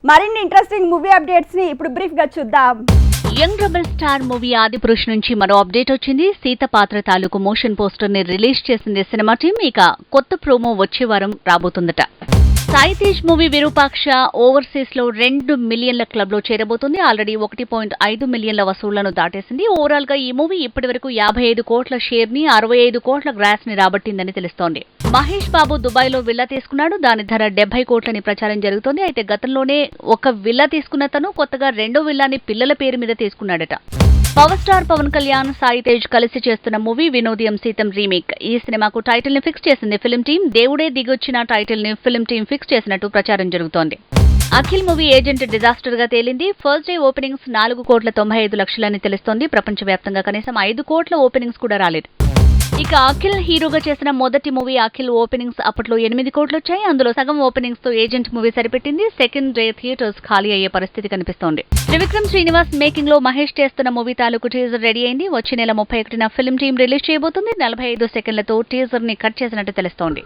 మరిన్ని interesting movie updates ని ఇప్పుడు బ్రీఫ్ గా చూద్దాం. Young rebel star movie Adipurush నుంచి మరో అప్డేట్ వచ్చింది. సీత పాత్ర తాలూకు మోషన్ పోస్టర్ ని రిలీజ్ చేసింది సినిమా టీం. ఇక కొత్త ప్రోమో వచ్చే వారం రాబోతుందట. సాయి తేజ్ మూవీ విరూపాక్ష ఓవర్సీస్ లో 2 మిలియన్ల క్లబ్ లో చేరబోతుంది. ఆల్రెడీ 1.5 మిలియన్ల వసూళ్లను దాటేసింది. ఓవరాల్ గా ఈ మూవీ ఇప్పటి వరకు 55 కోట్ల షేర్ ని 65 కోట్ల గ్రాస్ ని రాబట్టిందని తెలుస్తోంది. మహేష్ బాబు దుబాయ్ లో విల్లా తీసుకున్నాడు. దాని ధర 70 కోట్లని ప్రచారం జరుగుతోంది. అయితే గతంలోనే ఒక విల్లా తీసుకున్న తను కొత్తగా రెండో విల్లాని పిల్లల పేరు మీద తీసుకున్నాడట. పవర్ స్టార్ పవన్ కళ్యాణ్, సాయి తేజ్ కలిసి చేస్తున్న మూవీ వినోదయం సీతం రీమేక్. ఈ సినిమాకు టైటిల్ ని ఫిక్స్ చేసింది ఫిల్మ్ టీం. దేవుడే దిగొచ్చిన టైటిల్ ని ఫిల్మ్ టీం ఫిక్స్ చేసినట్టు ప్రచారం జరుగుతోంది. అఖిల్ మూవీ ఏజెంట్ డిజాస్టర్ గా తేలింది. ఫస్ట్ డే ఓపెనింగ్స్ 4,95,00,000 తెలుస్తోంది. ప్రపంచవ్యాప్తంగా కనీసం 5 కోట్ల ఓపెనింగ్స్ కూడా రాలేదు. ఇక అఖిల్ హీరోగా చేసిన మొదటి మూవీ అఖిల్ ఓపెనింగ్స్ అప్పట్లో 8 కోట్లు వచ్చాయి. అందులో సగం ఓపెనింగ్స్ తో ఏజెంట్ మూవీ సరిపెట్టింది. సెకండ్ డే థియేటర్స్ ఖాళీ అయ్యే పరిస్థితి కనిపిస్తోంది. త్రివిక్రమ్ శ్రీనివాస్ మేకింగ్ లో మహేష్ చేస్తున్న మూవీ తాలూకు టీజర్ రెడీ అయింది. వచ్చే నెల 31న ఫిల్మ్ టీం రిలీజ్ చేయబోతుంది. 45 సెకండ్లతో టీజర్ ని కట్ చేసినట్టు తెలుస్తోంది.